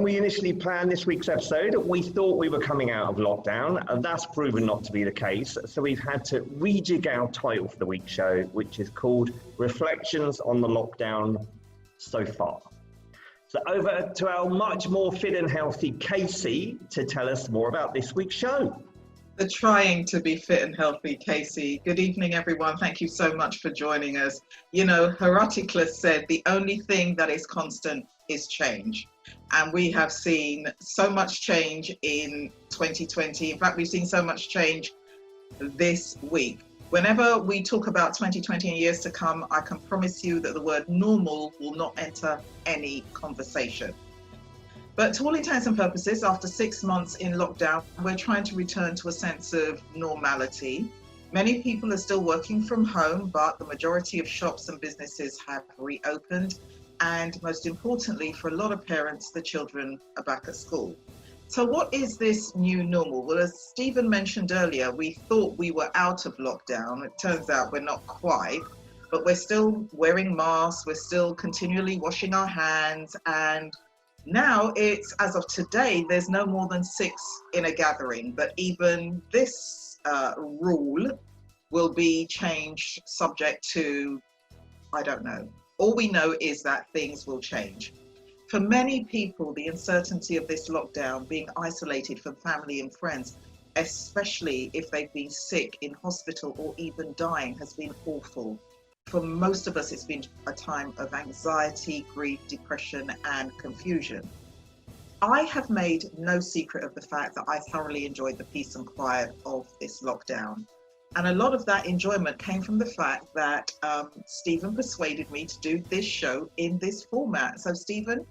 we initially planned this week's episode, we thought we were coming out of lockdown, and that's proven not to be the case. So we've had to rejig our title for the week's show, which is called Reflections on the Lockdown So Far. So over to our much more fit and healthy Casey to tell us more about this week's show. The trying to be fit and healthy, Casey. Good evening, everyone. Thank you so much for joining us. You know, Heraclitus said the only thing that is constant is change. And we have seen so much change in 2020. In fact, we've seen so much change this week. Whenever we talk about 2020 and years to come, I can promise you that the word normal will not enter any conversation. But to all intents and purposes, after 6 months in lockdown, we're trying to return to a sense of normality. Many people are still working from home, but the majority of shops and businesses have reopened. And most importantly, for a lot of parents, the children are back at school. So what is this new normal? Well, as Stephen mentioned earlier, we thought we were out of lockdown. It turns out we're not quite, but we're still wearing masks. We're still continually washing our hands, and now it's, as of today, there's no more than 6 in a gathering, but even this rule will be changed subject to, I don't know. All we know is that things will change. For many people, the uncertainty of this lockdown, being isolated from family and friends, especially if they've been sick in hospital or even dying, has been awful. For most of us, it's been a time of anxiety, grief, depression, and confusion. I have made no secret of the fact that I thoroughly enjoyed the peace and quiet of this lockdown. And a lot of that enjoyment came from the fact that Stephen persuaded me to do this show in this format. So Stephen,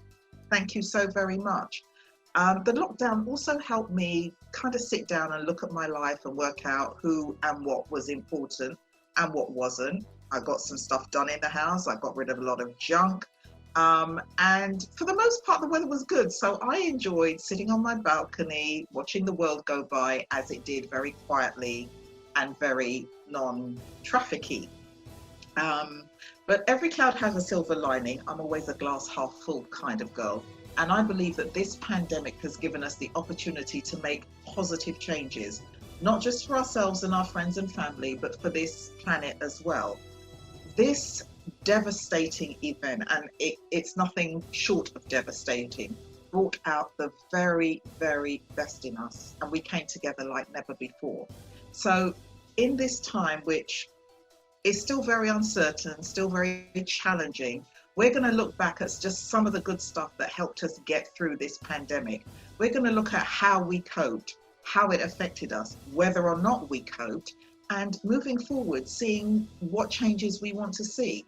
thank you so very much. The lockdown also helped me kind of sit down and look at my life and work out who and what was important and what wasn't. I got some stuff done in the house. I got rid of a lot of junk. And for the most part, the weather was good. So I enjoyed sitting on my balcony, watching the world go by as it did, very quietly and very non-trafficky. But every cloud has a silver lining. I'm always a glass half full kind of girl. And I believe that this pandemic has given us the opportunity to make positive changes, not just for ourselves and our friends and family, but for this planet as well. This devastating event, and it's nothing short of devastating, brought out the very, very best in us, and we came together like never before. So in this time, which is still very uncertain, still very challenging, we're going to look back at just some of the good stuff that helped us get through this pandemic. We're going to look at how we coped, how it affected us, whether or not we coped, and moving forward, seeing what changes we want to see.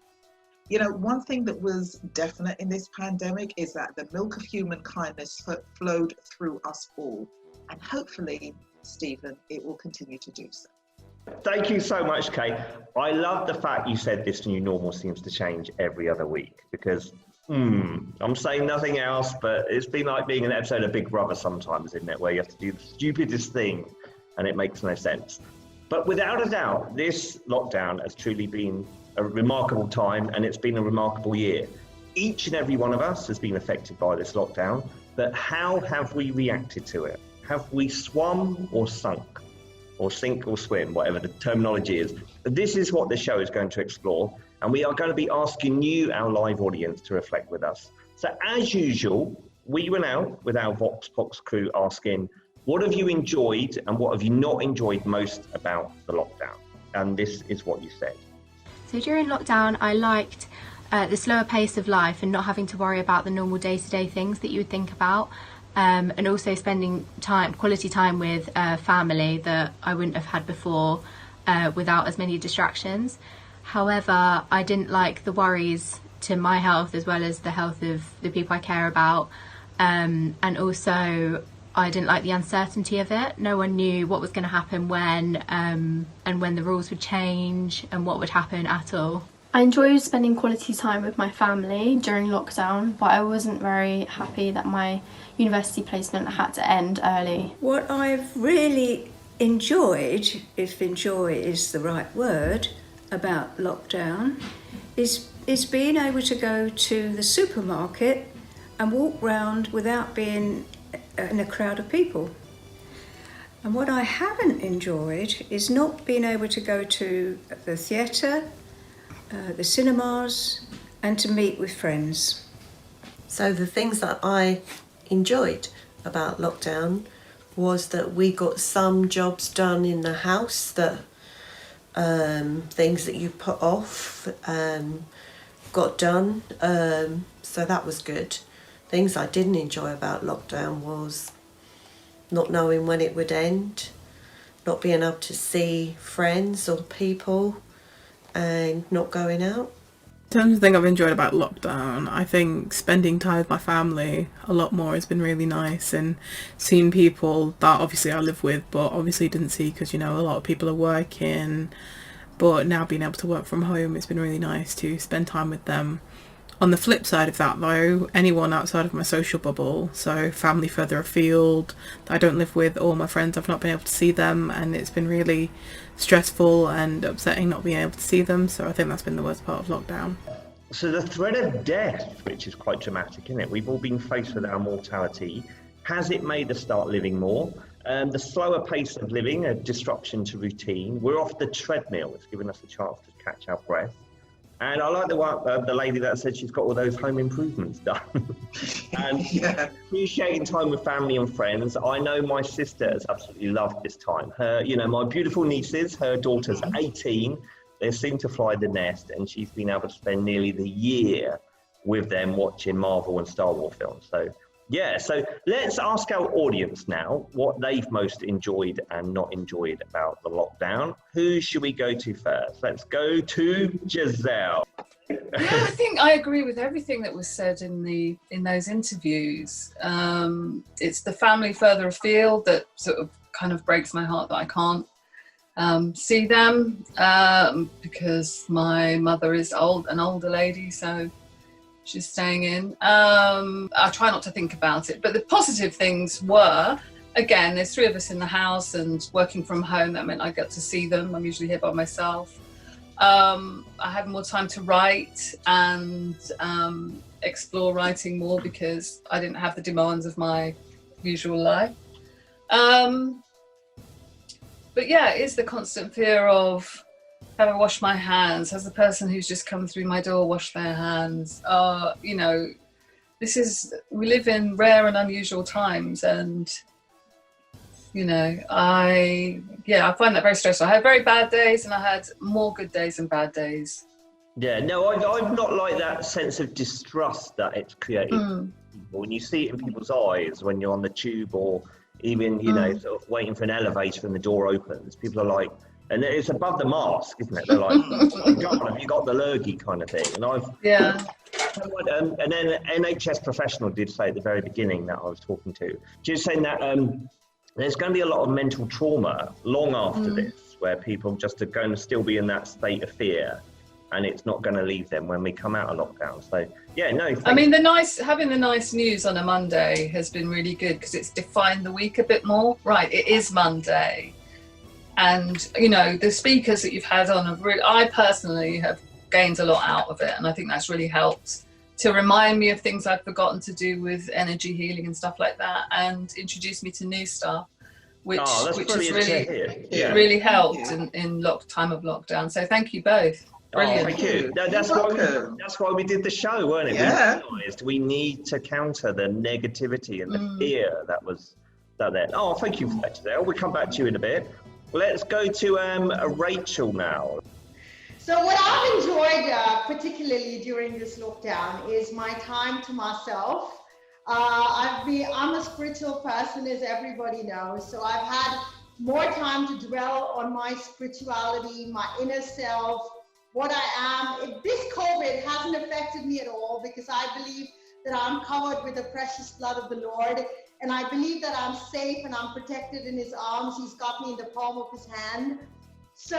You know, one thing that was definite in this pandemic is that the milk of human kindness flowed through us all. And hopefully, Stephen, it will continue to do so. Thank you so much, Kate. I love the fact you said this new normal seems to change every other week, because I'm saying nothing else, but it's been like being an episode of Big Brother sometimes, isn't it? Where you have to do the stupidest thing and it makes no sense. But without a doubt, this lockdown has truly been a remarkable time, and it's been a remarkable year. Each and every one of us has been affected by this lockdown, but how have we reacted to it? Have we swum or sunk, or sink or swim, whatever the terminology is? This is what this show is going to explore, and we are going to be asking you, our live audience, to reflect with us. So as usual, we went out with our VoxPox crew asking, what have you enjoyed and what have you not enjoyed most about the lockdown? And this is what you said. So during lockdown, I liked the slower pace of life and not having to worry about the normal day-to-day things that you would think about, and also spending quality time with family that I wouldn't have had before without as many distractions. However, I didn't like the worries to my health as well as the health of the people I care about, and also I didn't like the uncertainty of it. No one knew what was going to happen when, and when the rules would change and what would happen at all. I enjoyed spending quality time with my family during lockdown, but I wasn't very happy that my university placement had to end early. What I've really enjoyed, if enjoy is the right word, about lockdown is being able to go to the supermarket and walk round without being in a crowd of people. And what I haven't enjoyed is not being able to go to the theatre, the cinemas, and to meet with friends. So the things that I enjoyed about lockdown was that we got some jobs done in the house, that things that you put off got done, so that was good. Things I didn't enjoy about lockdown was not knowing when it would end, not being able to see friends or people, and not going out. In terms of things I've enjoyed about lockdown, I think spending time with my family a lot more has been really nice, and seeing people that obviously I live with but obviously didn't see because, you know, a lot of people are working, but now being able to work from home, it's been really nice to spend time with them. On the flip side of that though, anyone outside of my social bubble, so family further afield that I don't live with, or my friends, I've not been able to see them, and it's been really stressful and upsetting not being able to see them, so I think that's been the worst part of lockdown. So the threat of death, which is quite dramatic, isn't it? We've all been faced with our mortality. Has it made us start living more? The slower pace of living, a disruption to routine. We're off the treadmill. It's given us a chance to catch our breath. And I like the lady that said she's got all those home improvements done. And appreciating time with family and friends. I know my sister has absolutely loved this time. Her, you know, my beautiful nieces, her daughter's 18. They seem to fly the nest, and she's been able to spend nearly the year with them watching Marvel and Star Wars films. So yeah, so let's ask our audience now what they've most enjoyed and not enjoyed about the lockdown. Who should we go to first? Let's go to Giselle. Yeah, I think I agree with everything that was said in those interviews. It's the family further afield that sort of kind of breaks my heart that I can't see them because my mother is an older lady, so she's staying in. I try not to think about it, but the positive things were, again, there's 3 of us in the house and working from home. That meant I get to see them. I'm usually here by myself. I had more time to write and explore writing more because I didn't have the demands of my usual life. But yeah, it's the constant fear of, have I washed my hands? Has the person who's just come through my door washed their hands? You know, we live in rare and unusual times, and, you know, I find that very stressful. I had very bad days and I had more good days than bad days. Yeah, no, I'm not like that sense of distrust that it's created. When you see it in people's eyes, when you're on the tube or even, you know, sort of waiting for an elevator and the door opens, people are like, and it's above the mask, isn't it? They're like, oh, God, have you got the lurgy kind of thing? And and then an NHS professional did say at the very beginning that I was talking to, just saying that there's going to be a lot of mental trauma long after this, where people just are going to still be in that state of fear, and it's not going to leave them when we come out of lockdown. So yeah, no. I mean, having the nice news on a Monday has been really good because it's defined the week a bit more. Right, it is Monday. And, you know, the speakers that you've had on, I personally have gained a lot out of it. And I think that's really helped to remind me of things I'd forgotten to do with energy healing and stuff like that, and introduce me to new stuff, which has really helped in time of lockdown. So thank you both. Brilliant. Thank you. That's why we did the show, weren't it? Yeah. We realised we need to counter the negativity and the fear that was there. Oh, thank you for that, Giselle. We'll come back to you in a bit. Let's go to Rachel now. So what I've enjoyed particularly during this lockdown is my time to myself. I'm a spiritual person, as everybody knows, so I've had more time to dwell on my spirituality, my inner self, what I am. This COVID hasn't affected me at all because I believe that I'm covered with the precious blood of the Lord. And I believe that I'm safe and I'm protected in his arms. He's got me in the palm of his hand. So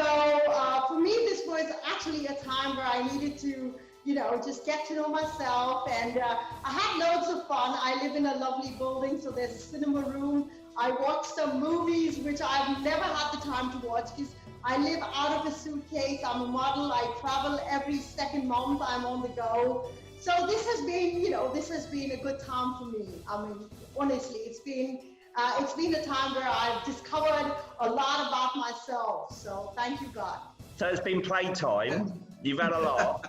for me, this was actually a time where I needed to, you know, just get to know myself. And I had loads of fun. I live in a lovely building, so there's a cinema room. I watched some movies, which I've never had the time to watch because I live out of a suitcase. I'm a model. I travel every second month. I'm on the go. So this has been, this has been a good time for me. I mean, honestly, it's been a time where I've discovered a lot about myself. So thank you, God. So it's been playtime. You've had a laugh.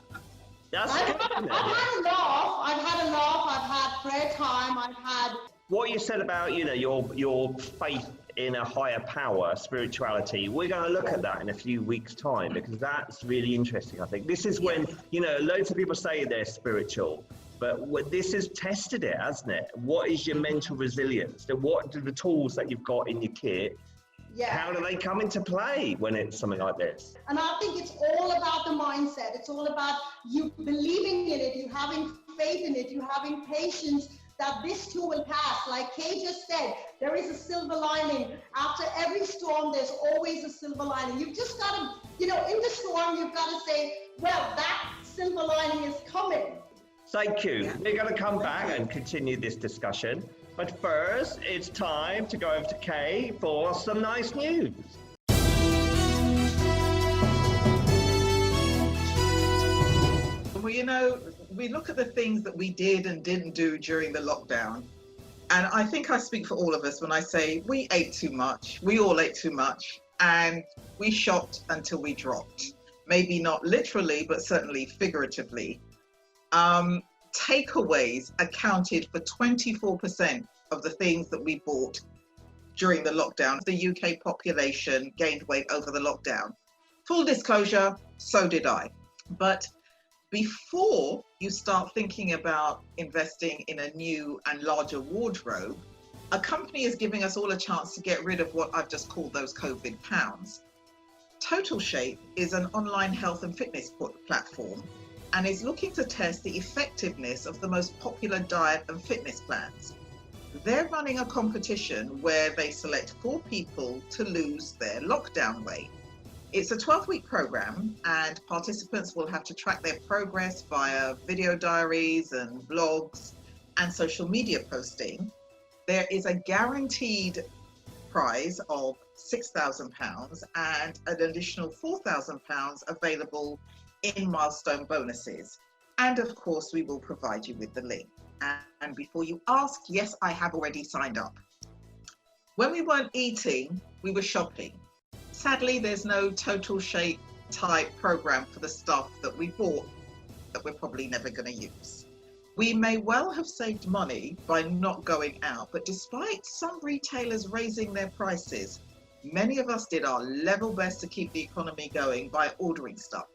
That's I've good, isn't it? had a laugh. I've had prayer time. I've had. What you said about, your faith in a higher power, spirituality, we're going to look at that in a few weeks' time, because that's really interesting, I think. This is when, loads of people say they're spiritual, but this has tested it, hasn't it? What is your mental resilience? What are the tools that you've got in your kit? Yeah. How do they come into play when it's something like this? And I think it's all about the mindset. It's all about you believing in it, you having faith in it, you having patience that this too will pass. Like Kay just said, there is a silver lining. After every storm, there's always a silver lining. You've just got to, in the storm, you've got to say, well, that silver lining is coming. Thank you. We're going to come back and continue this discussion. But first, it's time to go over to Kay for some nice news. Well, we look at the things that we did and didn't do during the lockdown. And I think I speak for all of us when I say we ate too much. We all ate too much. And we shopped until we dropped. Maybe not literally, but certainly figuratively. Takeaways accounted for 24% of the things that we bought during the lockdown. The UK population gained weight over the lockdown. Full disclosure, so did I. But before you start thinking about investing in a new and larger wardrobe, a company is giving us all a chance to get rid of what I've just called those COVID pounds. Total Shape is an online health and fitness platform and is looking to test the effectiveness of the most popular diet and fitness plans. They're running a competition where they select 4 people to lose their lockdown weight. It's a 12-week program, and participants will have to track their progress via video diaries and blogs and social media posting. There is a guaranteed prize of £6,000 and an additional £4,000 available in milestone bonuses. And of course, we will provide you with the link. And before you ask, yes, I have already signed up. When we weren't eating, we were shopping. Sadly, there's no Total Shape type program for the stuff that we bought that we're probably never going to use. We may well have saved money by not going out, but despite some retailers raising their prices, many of us did our level best to keep the economy going by ordering stuff.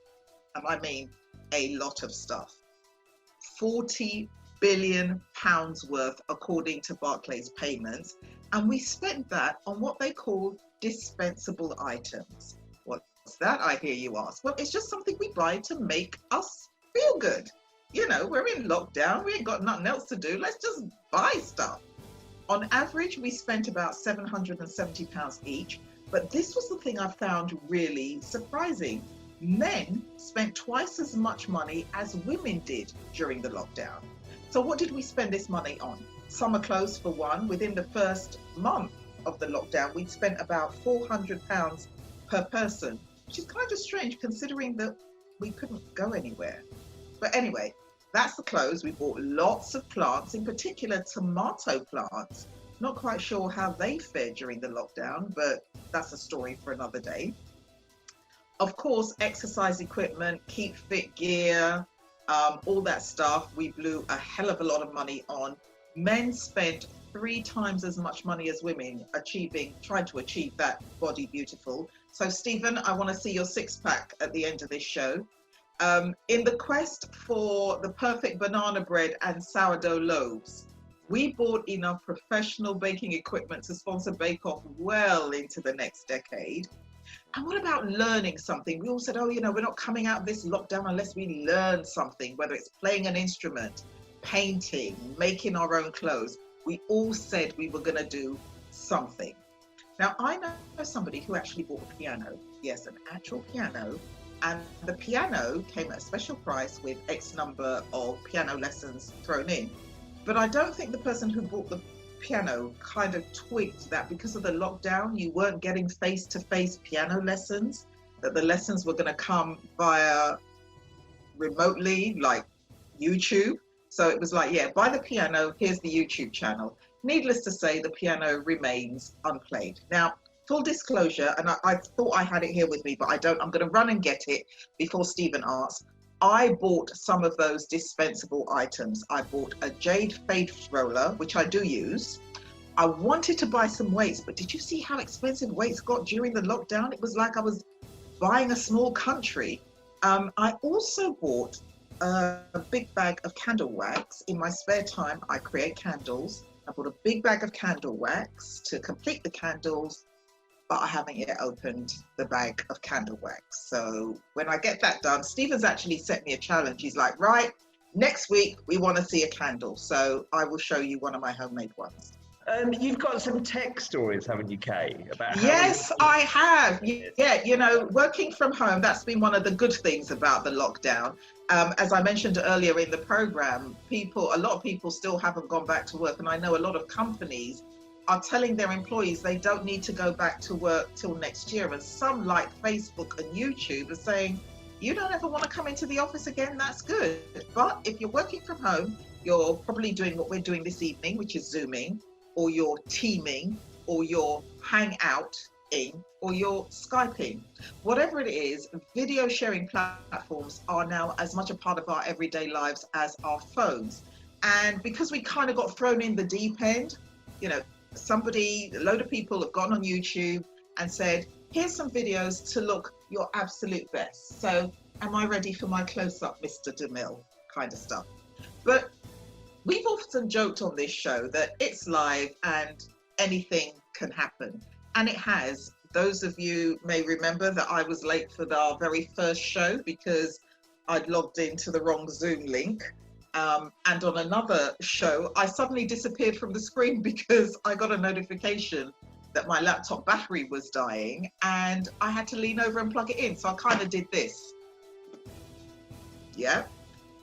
And I mean a lot of stuff. £40 billion worth, according to Barclays Payments, and we spent that on what they call dispensable items. What's that, I hear you ask? Well, it's just something we buy to make us feel good. We're in lockdown, we ain't got nothing else to do, let's just buy stuff. On average, we spent about £770 each, but this was the thing I found really surprising. Men spent twice as much money as women did during the lockdown. So what did we spend this money on? Summer clothes for one. Within the first month of the lockdown, we'd spent about £400 per person, which is kind of strange considering that we couldn't go anywhere. But anyway, that's the clothes. We bought lots of plants, in particular tomato plants. Not quite sure how they fared during the lockdown, but that's a story for another day. Of course, exercise equipment, keep fit gear, all that stuff, we blew a hell of a lot of money on. Men spent 3 times as much money as women trying to achieve that body beautiful. So Stephen, I want to see your 6-pack at the end of this show. In the quest for the perfect banana bread and sourdough loaves, we bought enough professional baking equipment to sponsor Bake Off well into the next decade. And what about learning something? We all said, we're not coming out of this lockdown unless we learn something, whether it's playing an instrument, painting, making our own clothes. We all said we were going to do something. Now, I know somebody who actually bought a piano. Yes, an actual piano. And the piano came at a special price with X number of piano lessons thrown in. But I don't think the person who bought the piano kind of twigged that because of the lockdown, you weren't getting face-to-face piano lessons, that the lessons were going to come via remotely, like YouTube. So it was like, yeah, buy the piano, here's the YouTube channel. Needless to say, the piano remains unplayed. Now, full disclosure, and I thought I had it here with me, but I don't. I'm going to run and get it before Stephen asks. I bought some of those dispensable items. I bought a jade fade roller, which I do use. I wanted to buy some weights, but did you see how expensive weights got during the lockdown? It was like I was buying a small country. I also bought a big bag of candle wax. In my spare time, I create candles. I bought a big bag of candle wax to complete the candles, but I haven't yet opened the bag of candle wax. So when I get that done, Stephen's actually set me a challenge. He's like, right, next week we want to see a candle. So I will show you one of my homemade ones. You've got some tech stories, haven't you, Kay? About Yes, I have. Yeah, you know, working from home, that's been one of the good things about the lockdown. As I mentioned earlier in the program, a lot of people still haven't gone back to work. And I know a lot of companies are telling their employees they don't need to go back to work till next year. And some, like Facebook and YouTube, are saying, you don't ever want to come into the office again, that's good. But if you're working from home, you're probably doing what we're doing this evening, which is Zooming, or you're teaming, or you're hangouting, or you're Skyping. Whatever it is, video sharing platforms are now as much a part of our everyday lives as our phones. And because we kind of got thrown in the deep end, you know, a load of people have gone on YouTube and said, here's some videos to look your absolute best. So am I ready for my close-up, Mr. DeMille, kind of stuff. But we've often joked on this show that it's live and anything can happen. And it has. Those of you may remember that I was late for our very first show because I'd logged into the wrong Zoom link. And on another show, I suddenly disappeared from the screen because I got a notification that my laptop battery was dying and I had to lean over and plug it in. So I kind of did this. Yeah.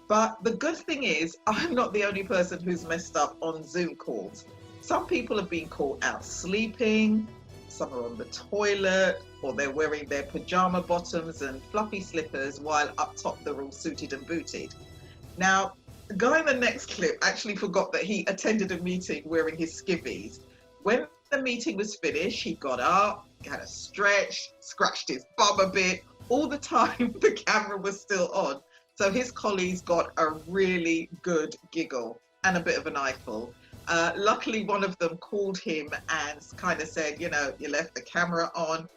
But the good thing is, I'm not the only person who's messed up on Zoom calls. Some people have been caught out sleeping, some are on the toilet, or they're wearing their pajama bottoms and fluffy slippers while up top they're all suited and booted. Now, the guy in the next clip actually forgot that he attended a meeting wearing his skivvies. When the meeting was finished, he got up, had a stretch, scratched his bum a bit. All the time, the camera was still on. So his colleagues got a really good giggle and a bit of an eyeful. Luckily, one of them called him and kind of said, you know, you left the camera on.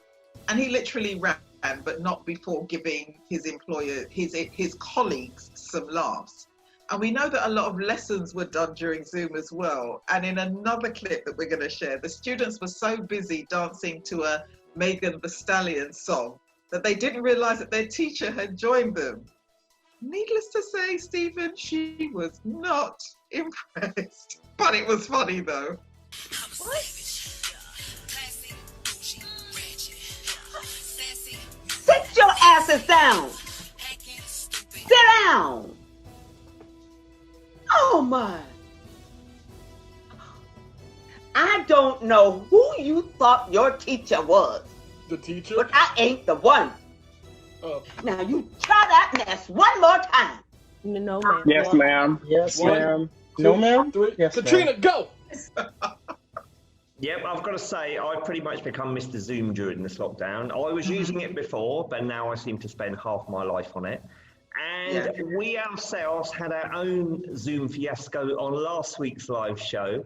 And he literally ran, but not before giving his employer, his colleagues some laughs. And we know that a lot of lessons were done during Zoom as well. And in another clip that we're going to share, the students were so busy dancing to a Megan Thee Stallion song that they didn't realize that their teacher had joined them. Needless to say, Stephen, she was not impressed. But it was funny though. What? Sit your asses down. Sit down. Oh my. I don't know who you thought your teacher was. The teacher? But I ain't the one. Now you try that mess one more time. No, ma'am. Yes, ma'am. Yes, ma'am. No, ma'am. Yes, Katrina, ma'am. go. Yep, I've got to say, I've pretty much become Mr. Zoom during this lockdown. I was using it before, but now I seem to spend half my life on it. And we ourselves had our own Zoom fiasco on last week's live show.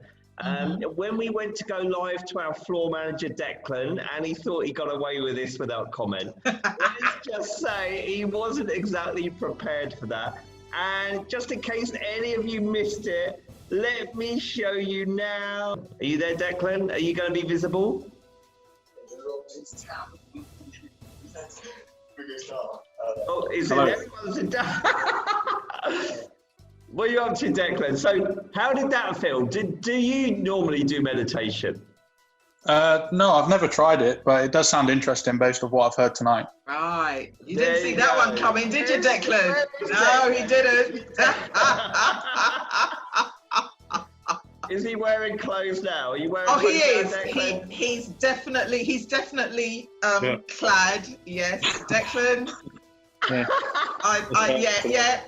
When we went to go live to our floor manager, Declan, and he thought he got away with this without comment. Let's just say he wasn't exactly prepared for that. And just in case any of you missed it, let me show you now. Are you there, Declan? Are you going to be visible? Oh, is it? Everyone's in What are you up to, Declan? So, how did that feel? Do you normally do meditation? No, I've never tried it, but it does sound interesting based on what I've heard tonight. Right. You didn't see that one coming, did you, Declan? No, he didn't. Is he wearing clothes now? Are you wearing Oh, clothes he now, is. Declan? He's definitely clad. Yes, Declan. Yeah.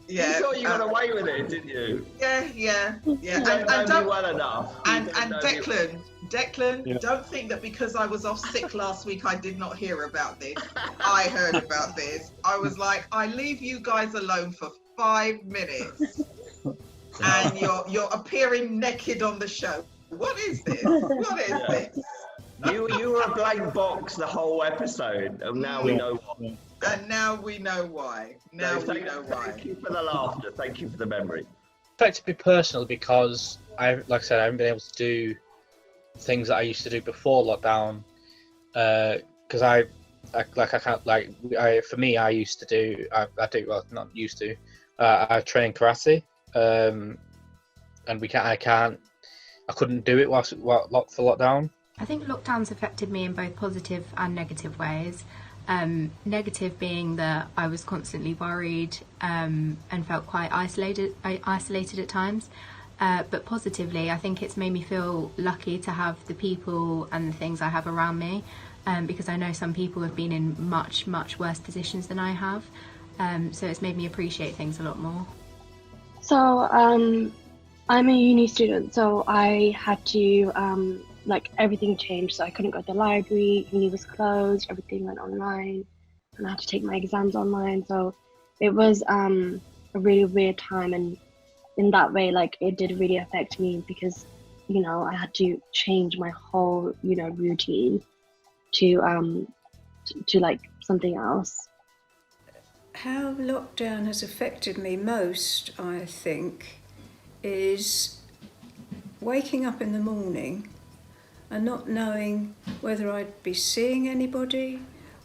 You thought you got away with it, didn't you? Yeah. You don't know me well enough. And Declan, don't think that because I was off sick last week, I did not hear about this. I heard about this. I was like, I leave you guys alone for 5 minutes, and you're appearing naked on the show. What is this? What is this? You were a blank box the whole episode, and now we know why. And now we know why. Thank you for the laughter. Thank you for the memory. Affected me personally because I haven't been able to do things that I used to do before lockdown. Because I used to do. I train karate, and I couldn't do it whilst for lockdown. I think lockdown's affected me in both positive and negative ways. Negative being that I was constantly worried and felt quite isolated at times. But positively, I think it's made me feel lucky to have the people and the things I have around me, because I know some people have been in much, much worse positions than I have. So it's made me appreciate things a lot more. So I'm a uni student, so I had to everything changed. So I couldn't go to the library, uni was closed, everything went online, and I had to take my exams online. So it was a really weird time, and in that way, it did really affect me because, I had to change my whole, routine to something else. How lockdown has affected me most, I think, is waking up in the morning and not knowing whether I'd be seeing anybody,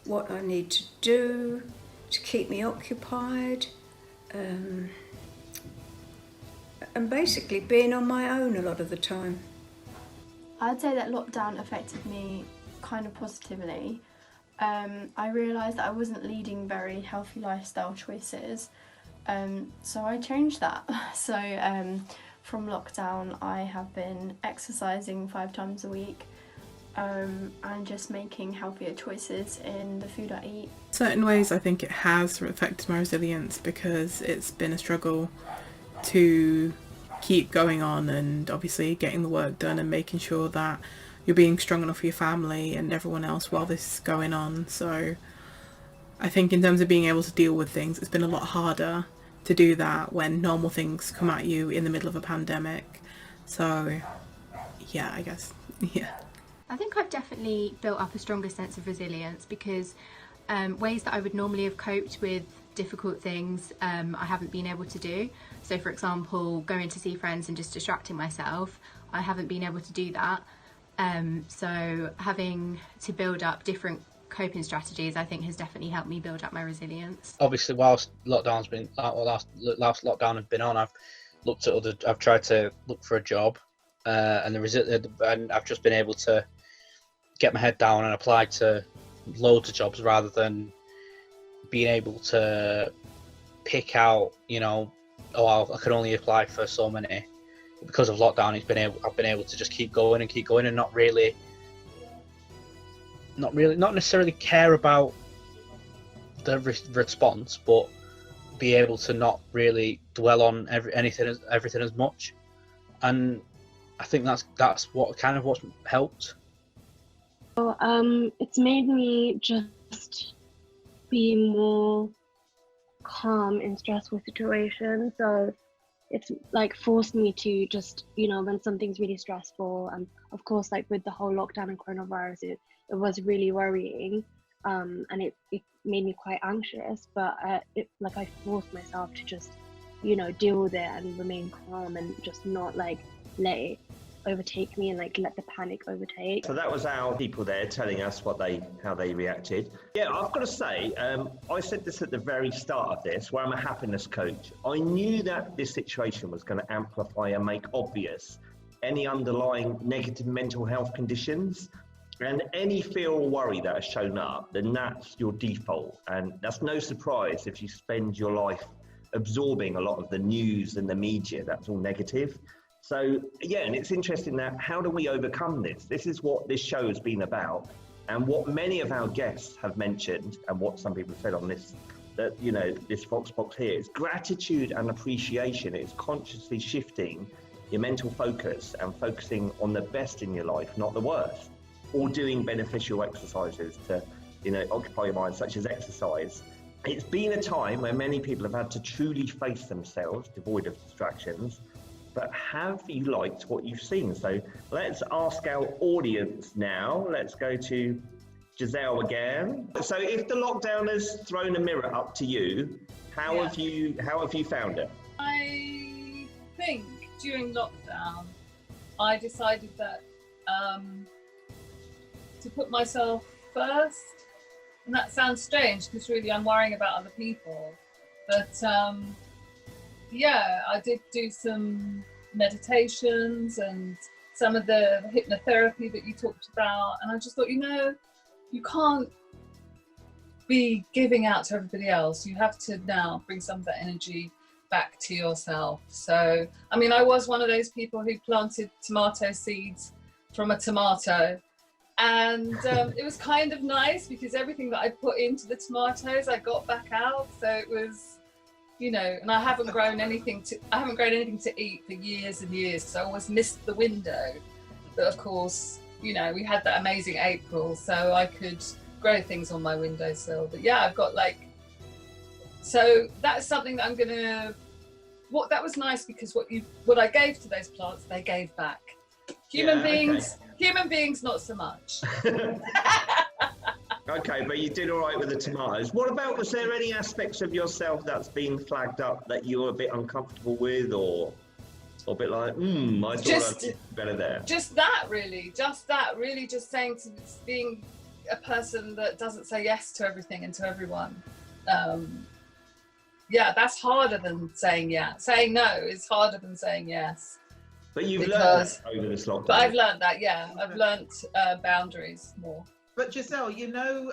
what I need to do to keep me occupied, and basically being on my own a lot of the time. I'd say that lockdown affected me kind of positively. I realised that I wasn't leading very healthy lifestyle choices, so I changed that. So from lockdown I have been exercising 5 times a week, and just making healthier choices in the food I eat. Certain ways I think it has affected my resilience because it's been a struggle to keep going on and obviously getting the work done and making sure that you're being strong enough for your family and everyone else while this is going on. So I think in terms of being able to deal with things, it's been a lot harder to do that when normal things come at you in the middle of a pandemic. So yeah, I guess, yeah. I think I've definitely built up a stronger sense of resilience because ways that I would normally have coped with difficult things I haven't been able to do. So for example, going to see friends and just distracting myself, I haven't been able to do that. So having to build up different coping strategies, I think, has definitely helped me build up my resilience. Obviously, whilst lockdown's been last lockdown has been on, I've tried to look for a job, and I've just been able to get my head down and apply to loads of jobs rather than being able to pick out, I can only apply for so many. Because of lockdown, I've been able to just keep going and not necessarily care about the response, but be able to not really dwell on everything as much. And I think that's what's helped. So it's made me just be more calm in stressful situations. So it's forced me to just, when something's really stressful, and of course with the whole lockdown and coronavirus, it was really worrying, and it made me quite anxious, but I forced myself to just, deal with it and remain calm and just not let it overtake me and let the panic overtake. So that was our people there telling us how they reacted. Yeah, I've got to say, I said this at the very start of this, where I'm a happiness coach. I knew that this situation was going to amplify and make obvious any underlying negative mental health conditions, and any fear or worry that has shown up, then that's your default. And that's no surprise if you spend your life absorbing a lot of the news and the media that's all negative. So yeah, and it's interesting that how do we overcome this? This is what this show has been about, and what many of our guests have mentioned, and what some people said on this that, you know, this Vox box here, it's gratitude and appreciation. It's consciously shifting your mental focus and focusing on the best in your life, not the worst, or doing beneficial exercises to, you know, occupy your mind, such as exercise. It's been a time where many people have had to truly face themselves, devoid of distractions. But have you liked what you've seen? So let's ask our audience now. Let's go to Giselle again. So if the lockdown has thrown a mirror up to you, how have you found it? I think during lockdown, I decided that to put myself first, and that sounds strange because really I'm worrying about other people. But yeah, I did do some meditations and some of the hypnotherapy that you talked about, and I just thought, you know, you can't be giving out to everybody else. You have to now bring some of that energy back to yourself. So, I mean, I was one of those people who planted tomato seeds from a tomato, and it was kind of nice because everything that I put into the tomatoes, I got back out. So it was, you know, and I haven't grown anything to eat for years and years. So I always missed the window. But of course, you know, we had that amazing April, so I could grow things on my windowsill. But yeah, I've got like, so that's something that I'm gonna, that was nice because what I gave to those plants, they gave back. Human beings, not so much. Okay, but you did all right with the tomatoes. What about, was there any aspects of yourself that's been flagged up that you were a bit uncomfortable with, or a bit like, I thought I'd be better there? Just that, really. Just saying to being a person that doesn't say yes to everything and to everyone. Yeah, that's harder than saying yeah. Saying no is harder than saying yes. But you've learned that over this lockdown. But I've learned that, yeah. I've learned boundaries more. But Giselle, you know,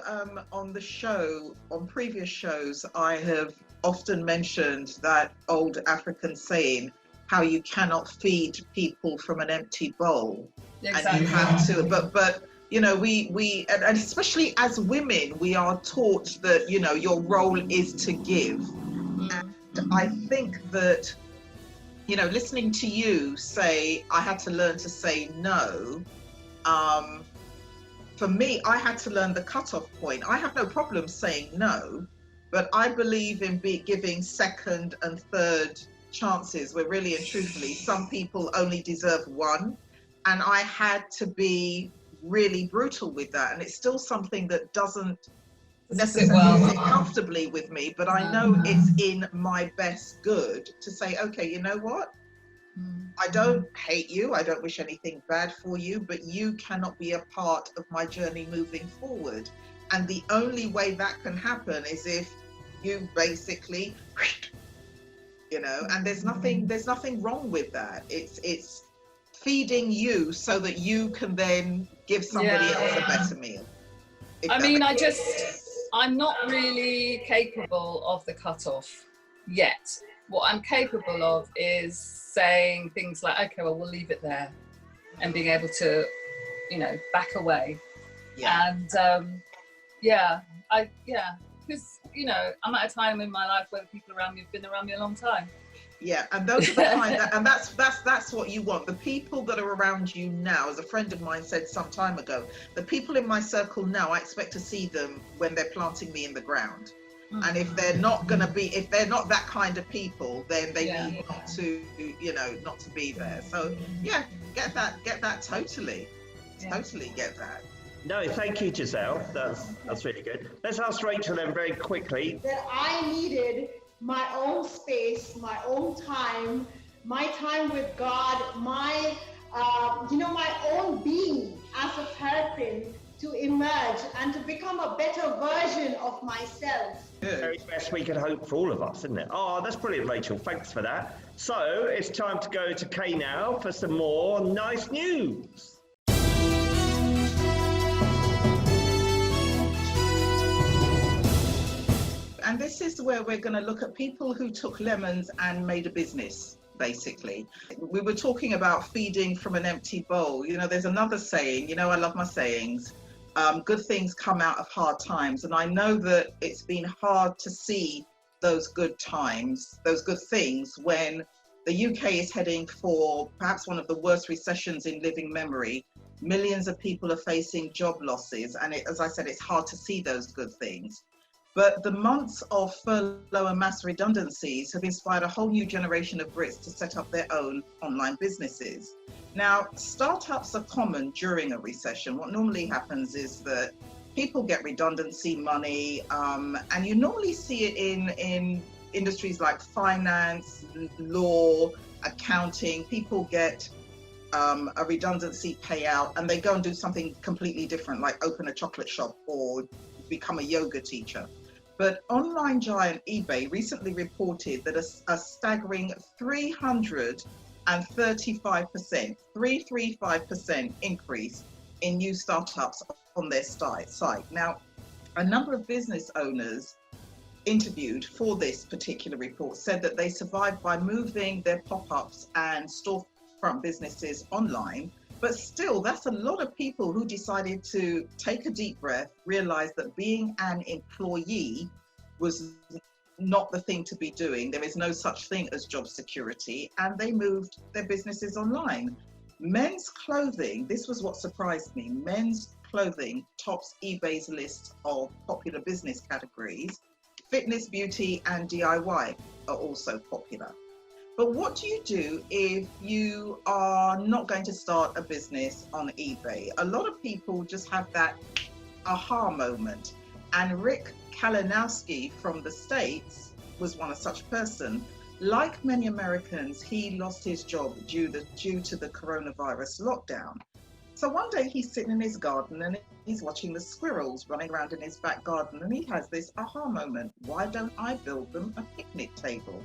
on the show, on previous shows, I have often mentioned that old African saying, how you cannot feed people from an empty bowl. Exactly. And you have to, but you know, we and especially as women, we are taught that, you know, your role is to give. And I think that, you know, listening to you say, I had to learn to say no. For me, I had to learn the cutoff point. I have no problem saying no, but I believe in giving second and third chances, where really and truthfully, some people only deserve one. And I had to be really brutal with that. And it's still something that doesn't necessarily sit comfortably with me, but I know it's in my best good to say, okay, you know what? I don't hate you, I don't wish anything bad for you, but you cannot be a part of my journey moving forward. And the only way that can happen is if you basically, you know, and there's nothing wrong with that. It's feeding you so that you can then give somebody else a better meal. I mean, I'm not really capable of the cutoff yet. What I'm capable of is saying things like, okay, well, we'll leave it there, and being able to, you know, back away. Yeah. And because, you know, I'm at a time in my life where the people around me have been around me a long time. Yeah, and those are the kind and that's what you want. The people that are around you now, as a friend of mine said some time ago, the people in my circle now, I expect to see them when they're planting me in the ground. And if they're not that kind of people, then they need not to, you know, not to be there. So yeah, get that totally get that. No, thank you, Giselle. That's really good. Let's ask Rachel then very quickly. That I needed my own space, my own time, my time with God, my my own being as a terrapin, to emerge and to become a better version of myself. Very best we could hope for all of us, isn't it? Oh, that's brilliant, Rachel. Thanks for that. So it's time to go to Kay now for some more nice news. And this is where we're going to look at people who took lemons and made a business, basically. We were talking about feeding from an empty bowl. You know, there's another saying, you know, I love my sayings. Good things come out of hard times. And I know that it's been hard to see those good times, those good things, when the UK is heading for perhaps one of the worst recessions in living memory. Millions of people are facing job losses. And as I said, it's hard to see those good things. But the months of furlough and mass redundancies have inspired a whole new generation of Brits to set up their own online businesses. Now, startups are common during a recession. What normally happens is that people get redundancy money, and you normally see it in industries like finance, law, accounting. People get a redundancy payout and they go and do something completely different, like open a chocolate shop or become a yoga teacher. But online giant eBay recently reported that a staggering 335% increase in new startups on their site. Now, a number of business owners interviewed for this particular report said that they survived by moving their pop-ups and storefront businesses online. But still, that's a lot of people who decided to take a deep breath, realize that being an employee was not the thing to be doing. There is no such thing as job security, and they moved their businesses online. Men's clothing, this was what surprised me, men's clothing tops eBay's list of popular business categories. Fitness, beauty, and DIY are also popular. But what do you do if you are not going to start a business on eBay? A lot of people just have that aha moment. And Rick Kalinowski from the States was one such person. Like many Americans, he lost his job due to the coronavirus lockdown. So one day he's sitting in his garden and he's watching the squirrels running around in his back garden, and he has this aha moment. Why don't I build them a picnic table?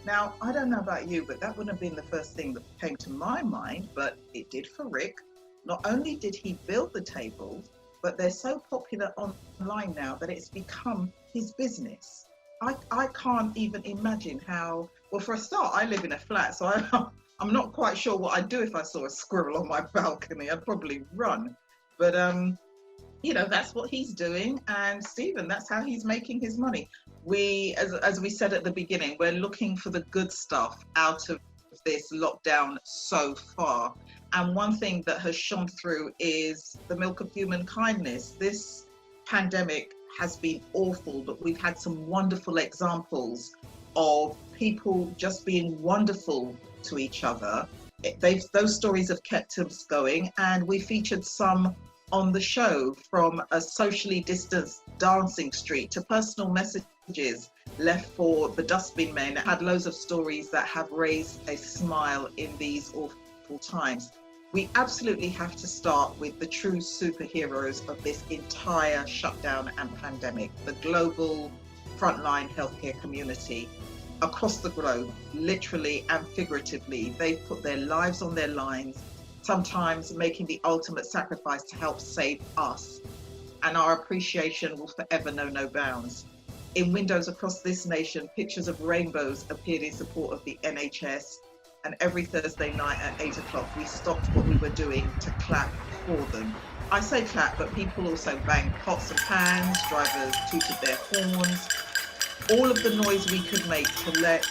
Now, I don't know about you, but that wouldn't have been the first thing that came to my mind, but it did for Rick. Not only did he build the tables, but they're so popular online now that it's become his business. I can't even imagine how, well, for a start, I live in a flat, so I'm not quite sure what I'd do if I saw a squirrel on my balcony. I'd probably run. But, you know, that's what he's doing. And Stephen, that's how he's making his money. We, as we said at the beginning, we're looking for the good stuff out of this lockdown so far. And one thing that has shone through is the milk of human kindness. This pandemic has been awful, but we've had some wonderful examples of people just being wonderful to each other. Those stories have kept us going, and we featured some on the show, from a socially distanced dancing street to personal messages left for the dustbin men. Had loads of stories that have raised a smile in these awful times. We absolutely have to start with the true superheroes of this entire shutdown and pandemic, the global frontline healthcare community across the globe, literally and figuratively. They've put their lives on their lines, sometimes making the ultimate sacrifice to help save us. And our appreciation will forever know no bounds. In windows across this nation, pictures of rainbows appeared in support of the NHS. And every Thursday night at 8 o'clock, we stopped what we were doing to clap for them. I say clap, but people also banged pots and pans, drivers tooted their horns, all of the noise we could make to let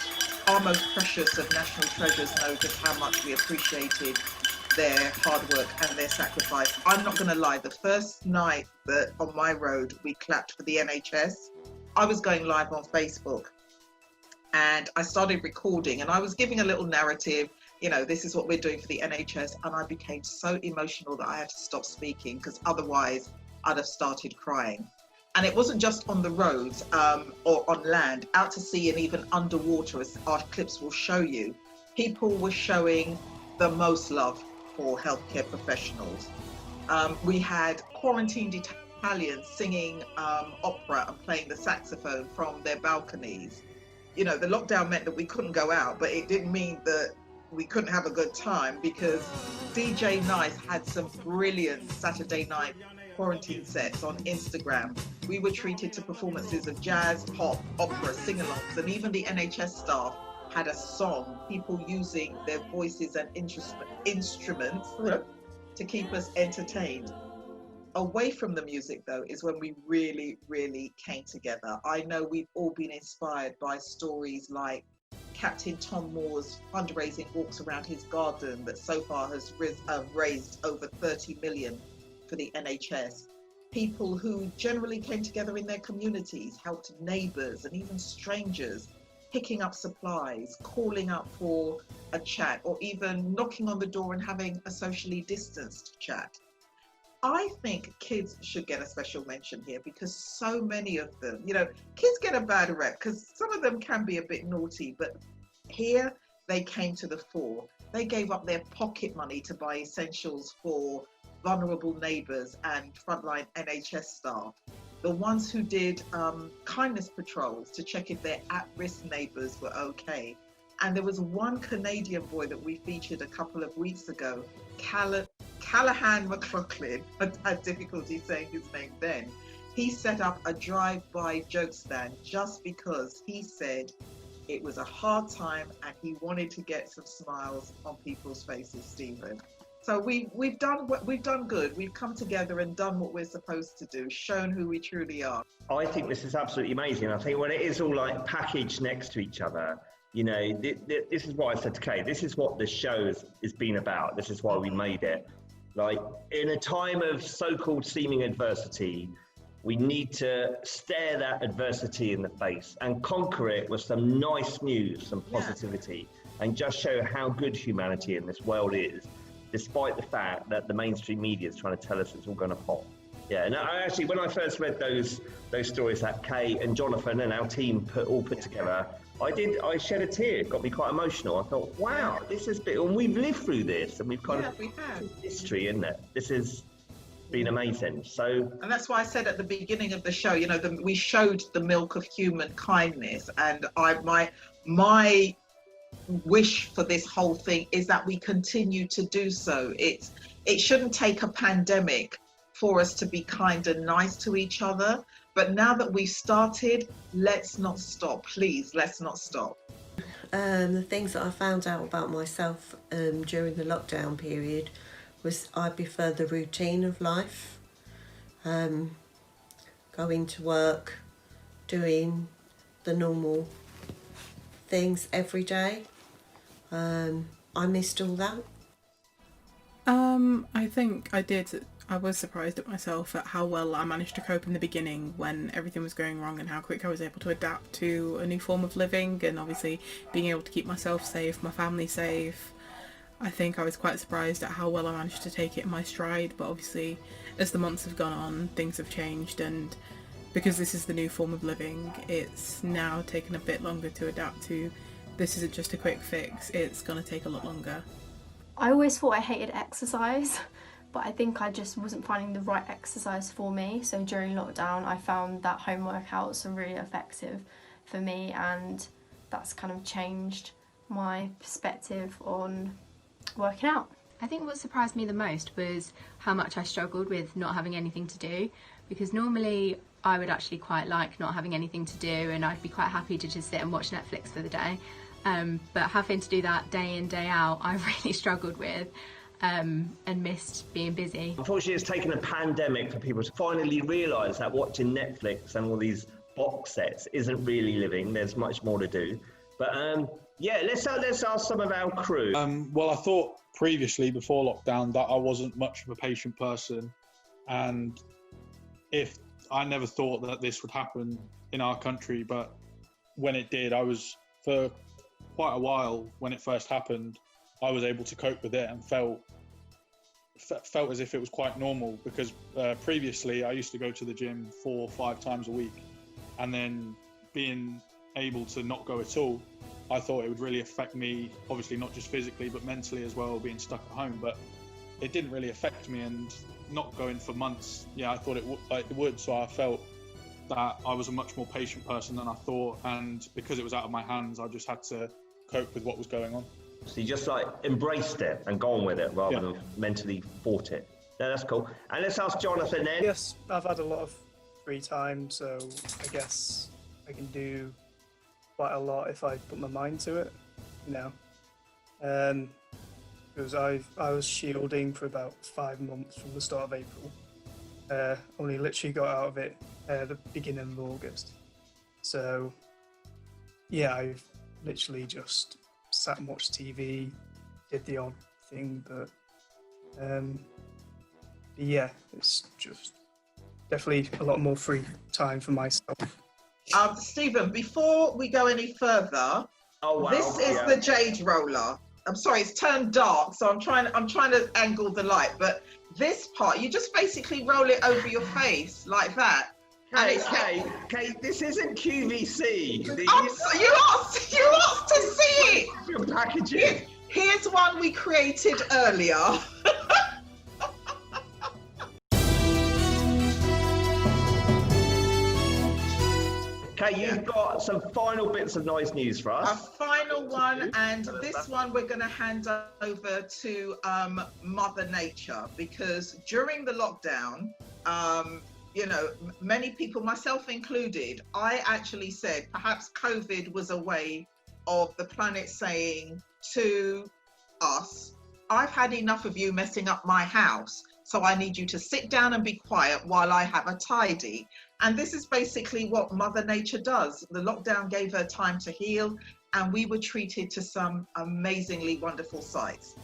our most precious of national treasures know just how much we appreciated their hard work and their sacrifice. I'm not gonna lie, the first night that on my road we clapped for the NHS, I was going live on Facebook. And I started recording, and I was giving a little narrative, you know, this is what we're doing for the NHS. And I became so emotional that I had to stop speaking, because otherwise I'd have started crying. And it wasn't just on the roads or on land, out to sea and even underwater, as our clips will show you. People were showing the most love for healthcare professionals. We had quarantined Italians singing opera and playing the saxophone from their balconies. You know, the lockdown meant that we couldn't go out, but it didn't mean that we couldn't have a good time, because DJ Nice had some brilliant Saturday night quarantine sets on Instagram. We were treated to performances of jazz, pop, opera, sing-alongs, and even the NHS staff had a song, people using their voices and instruments to keep us entertained. away from the music though is when we really, really came together. I know we've all been inspired by stories like Captain Tom Moore's fundraising walks around his garden that so far has raised over 30 million for the NHS. People who generally came together in their communities, helped neighbours and even strangers, picking up supplies, calling up for a chat, or even knocking on the door and having a socially distanced chat. I think kids should get a special mention here because so many of them, you know, kids get a bad rep because some of them can be a bit naughty, but here they came to the fore. They gave up their pocket money to buy essentials for vulnerable neighbours and frontline NHS staff. The ones who did kindness patrols to check if their at-risk neighbours were okay. And there was one Canadian boy that we featured a couple of weeks ago, Callahan McLaughlin. I had difficulty saying his name then. He set up a drive-by joke stand just because he said it was a hard time and he wanted to get some smiles on people's faces, Stephen. So we've done good. We've come together and done what we're supposed to do, shown who we truly are. I think this is absolutely amazing. I think when it is all like packaged next to each other, you know, this is what I said to Kay. This is what the show has been about. This is why we made it. Like, in a time of so-called seeming adversity, we need to stare that adversity in the face and conquer it with some nice news, some positivity, and just show how good humanity in this world is, despite the fact that the mainstream media is trying to tell us it's all going to pop. Yeah, and actually, when I first read those stories that Kay and Jonathan and our team put together, I shed a tear. It got me quite emotional. I thought, wow, this is big, and we've lived through this, and we've kind of history, isn't it? This has been amazing. So, and that's why I said at the beginning of the show, you know, we showed the milk of human kindness, and my wish for this whole thing is that we continue to do so. It shouldn't take a pandemic for us to be kind and nice to each other. But now that we've started, let's not stop. Please, let's not stop. The things that I found out about myself during the lockdown period was I prefer the routine of life. Going to work, doing the normal things every day. I missed all that. I think I did. I was surprised at myself at how well I managed to cope in the beginning when everything was going wrong and how quick I was able to adapt to a new form of living, and obviously being able to keep myself safe, my family safe. I think I was quite surprised at how well I managed to take it in my stride, but obviously as the months have gone on, things have changed, and because this is the new form of living, it's now taken a bit longer to adapt to. This isn't just a quick fix, it's going to take a lot longer. I always thought I hated exercise, but I think I just wasn't finding the right exercise for me. So during lockdown, I found that home workouts are really effective for me, and that's kind of changed my perspective on working out. I think what surprised me the most was how much I struggled with not having anything to do, because normally I would actually quite like not having anything to do and I'd be quite happy to just sit and watch Netflix for the day. But having to do that day in, day out, I really struggled with. And missed being busy. Unfortunately, it's taken a pandemic for people to finally realise that watching Netflix and all these box sets isn't really living. There's much more to do. But let's ask some of our crew. Well, I thought previously, before lockdown, that I wasn't much of a patient person, and if I never thought that this would happen in our country, but when it did, I was, for quite a while when it first happened, I was able to cope with it and felt as if it was quite normal, because previously I used to go to the gym 4 or 5 times a week, and then being able to not go at all, I thought it would really affect me, obviously not just physically but mentally as well, being stuck at home. But it didn't really affect me, and not going for months, I thought it would. So I felt that I was a much more patient person than I thought, and because it was out of my hands, I just had to cope with what was going on. So you just like embraced it and gone with it rather than mentally fought it. No, that's cool. And let's ask Jonathan then. Yes, I've had a lot of free time, so I guess I can do quite a lot if I put my mind to it, Because I was shielding for about 5 months from the start of April. Only literally got out of it the beginning of August. So yeah, I've literally just sat and watched TV, did the odd thing, but yeah, it's just definitely a lot more free time for myself. Stephen, before we go any further, this is the Jade Roller. I'm sorry, it's turned dark, so I'm trying to angle the light, but this part, you just basically roll it over your face like that. Kate, this isn't QVC. You asked to see it. Your packaging. Here's one we created earlier. Okay, you've got some final bits of noise news for us. A final one, and this one we're going to hand over to Mother Nature, because during the lockdown, you know, many people, myself included, I actually said perhaps COVID was a way of the planet saying to us, I've had enough of you messing up my house, so I need you to sit down and be quiet while I have a tidy. And this is basically what Mother Nature does. The lockdown gave her time to heal, and we were treated to some amazingly wonderful sights.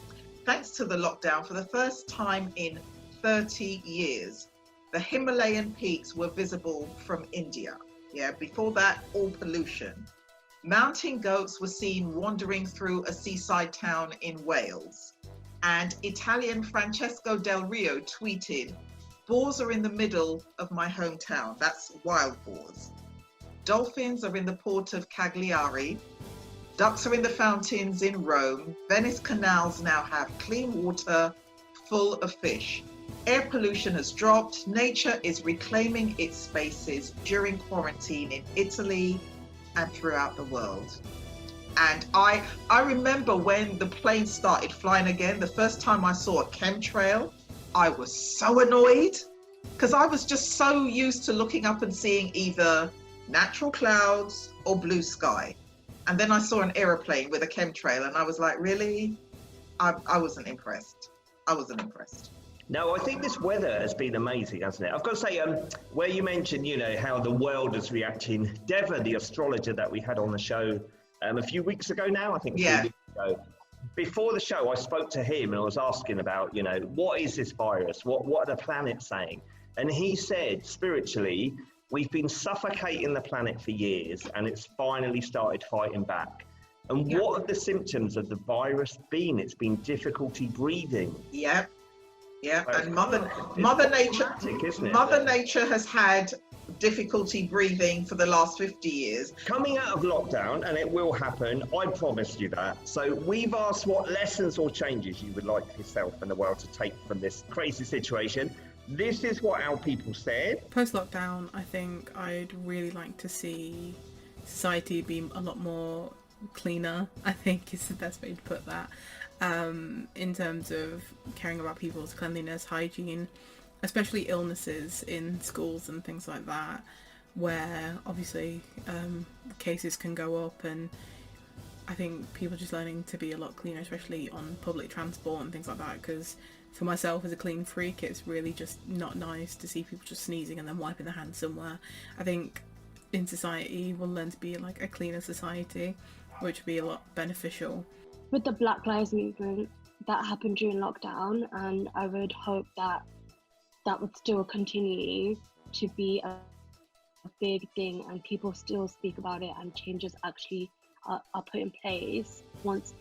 Thanks to the lockdown, for the first time in 30 years, the Himalayan peaks were visible from India. Yeah, before that, all pollution. Mountain goats were seen wandering through a seaside town in Wales. And Italian Francesco Del Rio tweeted, "Boars are in the middle of my hometown." That's wild boars. Dolphins are in the port of Cagliari. Ducks are in the fountains in Rome. Venice canals now have clean water full of fish. Air pollution has dropped. Nature is reclaiming its spaces during quarantine in Italy and throughout the world. And I remember when the planes started flying again, the first time I saw a chemtrail, I was so annoyed, because I was just so used to looking up and seeing either natural clouds or blue sky. And then I saw an aeroplane with a chemtrail and I was like, really? I wasn't impressed. I wasn't impressed. No, I think this weather has been amazing, hasn't it? I've got to say, where you mentioned, you know, how the world is reacting, Deva, the astrologer that we had on the show a few weeks ago now, I think 3 weeks ago, before the show, I spoke to him and I was asking about, you know, what is this virus? What are the planets saying? And he said, spiritually, we've been suffocating the planet for years and it's finally started fighting back. And what have the symptoms of the virus been? It's been difficulty breathing. Yep. Yeah, and Mother Nature has had difficulty breathing for the last 50 years. Coming out of lockdown, and it will happen, I promised you that. So we've asked what lessons or changes you would like yourself and the world to take from this crazy situation. This is what our people said. Post-lockdown, I think I'd really like to see society be a lot more cleaner, I think is the best way to put that. In terms of caring about people's cleanliness, hygiene, especially illnesses in schools and things like that, where obviously cases can go up, and I think people just learning to be a lot cleaner, especially on public transport and things like that, because for myself as a clean freak, it's really just not nice to see people just sneezing and then wiping their hands somewhere. I think in society we'll learn to be like a cleaner society, which would be a lot beneficial. With the Black Lives Movement that happened during lockdown, and I would hope that that would still continue to be a big thing and people still speak about it and changes actually are put in place once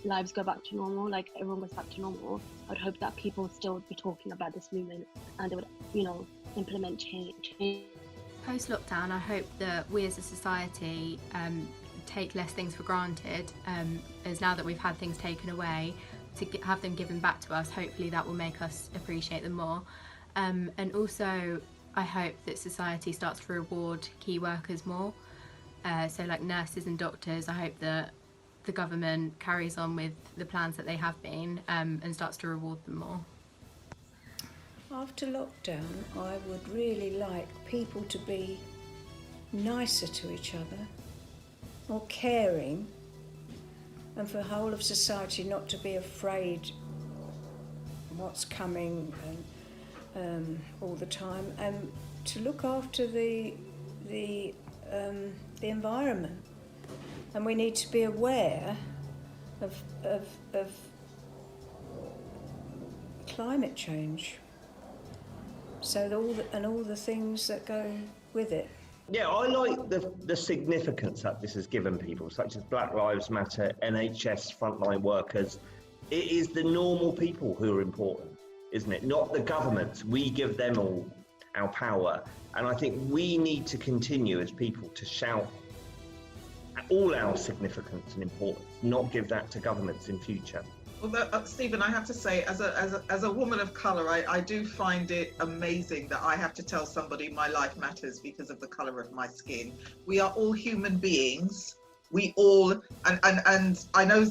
lives go back to normal, like everyone goes back to normal. I'd hope that people still would be talking about this movement and they would, you know, implement change. Post-lockdown, I hope that we as a society take less things for granted, as now that we've had things taken away, to have them given back to us. Hopefully that will make us appreciate them more. And also I hope that society starts to reward key workers more. So like nurses and doctors, I hope that the government carries on with the plans that they have been, and starts to reward them more. After lockdown, I would really like people to be nicer to each other, more caring, and for the whole of society not to be afraid what's coming, all the time, and to look after the environment. And we need to be aware of climate change. So all the things that go with it. Yeah, I like the significance that this has given people, such as Black Lives Matter, NHS frontline workers. It is the normal people who are important, isn't it? Not the governments. We give them all our power. And I think we need to continue as people to shout all our significance and importance, not give that to governments in future. Well, Stephen, I have to say, as a woman of colour, I do find it amazing that I have to tell somebody my life matters because of the colour of my skin. We are all human beings. We all, and I know,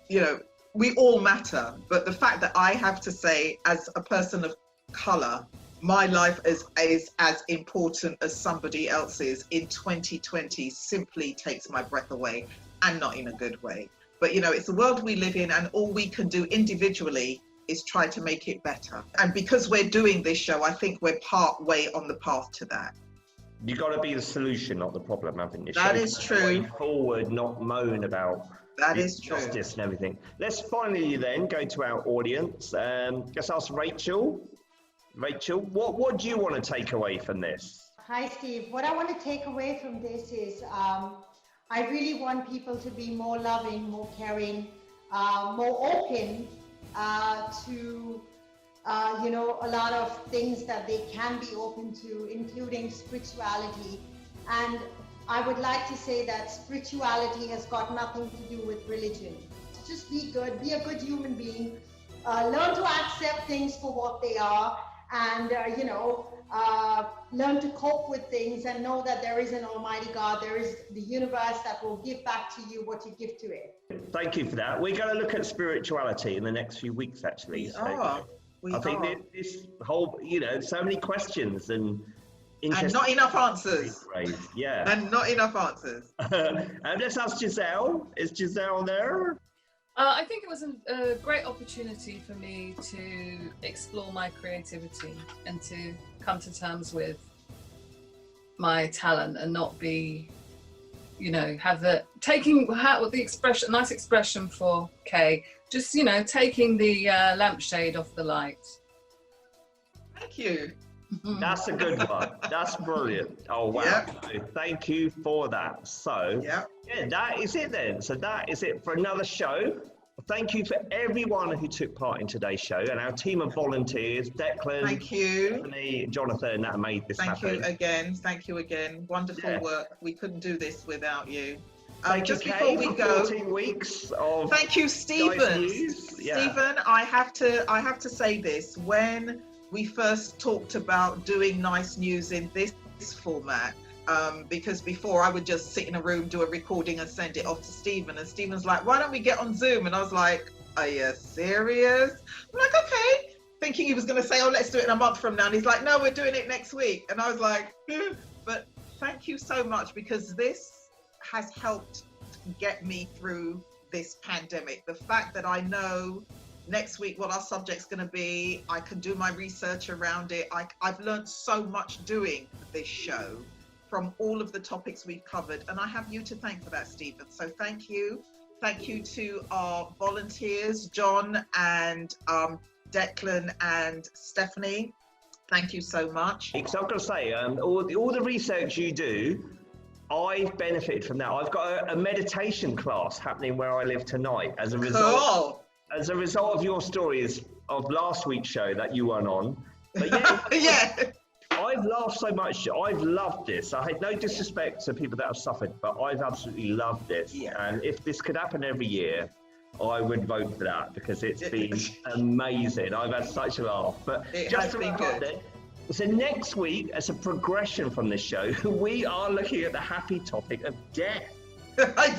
you know, we all matter. But the fact that I have to say, as a person of colour, my life is as important as somebody else's in 2020 simply takes my breath away, and not in a good way. But, you know, it's the world we live in, and all we can do individually is try to make it better. And because we're doing this show, I think we're part way on the path to that. You've got to be the solution, not the problem, haven't you? That is true. Way forward, not moan about that is true. Justice and everything. Let's finally then go to our audience. Let's ask Rachel. Rachel, what do you want to take away from this? Hi, Steve. What I want to take away from this is I really want people to be more loving, more caring, more open to, you know, a lot of things that they can be open to, including spirituality. And I would like to say that spirituality has got nothing to do with religion. Just be good, be a good human being, learn to accept things for what they are, and, you know, learn to cope with things and know that there is an almighty God, there is the universe that will give back to you what you give to it. Thank you for that. We're going to look at spirituality in the next few weeks, actually. I think this whole, you know, so many questions and not enough answers. Yeah. And not enough answers. And let's ask Giselle. Is Giselle there? I think it was a great opportunity for me to explore my creativity and to come to terms with my talent and not be, you know, have the expression, nice expression for Kay, just, you know, taking the lampshade off the light. Thank you. That's a good one. That's brilliant. Oh, wow. Yep. So thank you for that. So, yeah, that is it then. So that is it for another show. Thank you for everyone who took part in today's show and our team of volunteers, Declan, thank you, Stephanie, Jonathan, that made this happen. Thank you again. Wonderful work. We couldn't do this without you. Thank just you, before Kay, we for go, 14 weeks of thank you, Stephen. Yeah. Stephen, I have to say this. When we first talked about doing Nice News in this format, because before I would just sit in a room, do a recording and send it off to Stephen, and Stephen's like, why don't we get on Zoom? And I was like, are you serious? I'm like, okay, thinking he was going to say, oh, let's do it in a month from now, and he's like, no, we're doing it next week. And I was like, but thank you so much, because this has helped get me through this pandemic. The fact that I know next week what our subject's going to be, I can do my research around it. I've learned so much doing this show from all of the topics we've covered, and I have you to thank for that, Stephen. So thank you. Thank you to our volunteers, John and Declan and Stephanie. Thank you so much. So I've got to say, all the research you do, I've benefited from that. I've got a meditation class happening where I live tonight as a result. Cool. As a result of your stories of last week's show that you weren't on. But yeah, yeah. I've laughed so much. I've loved this. I had no disrespect to people that have suffered, but I've absolutely loved this. Yeah. And if this could happen every year, I would vote for that, because it's been amazing. I've had such a laugh. But it just has to been wrap up good. So next week, as a progression from this show, we are looking at the happy topic of death.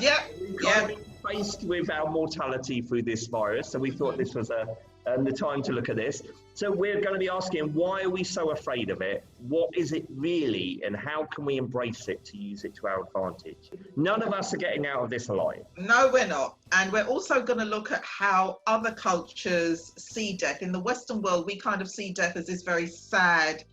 Yeah. We're faced with our mortality through this virus, so we thought this was the time to look at this. So we're going to be asking, why are we so afraid of it? What is it really, and how can we embrace it to use it to our advantage? None of us are getting out of this alive. No, we're not. And we're also going to look at how other cultures see death. In the Western world, we kind of see death as this very sad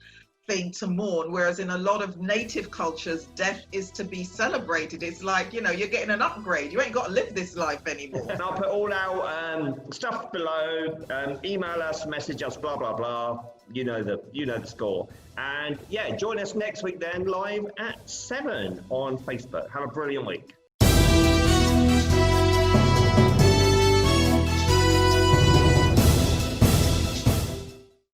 thing to mourn, whereas in a lot of native cultures, death is to be celebrated. It's like, you know, you're getting an upgrade. You ain't got to live this life anymore. And I'll put all our stuff below. Email us, message us, blah blah blah. You know the score. And yeah, join us next week then, live at 7 on Facebook. Have a brilliant week.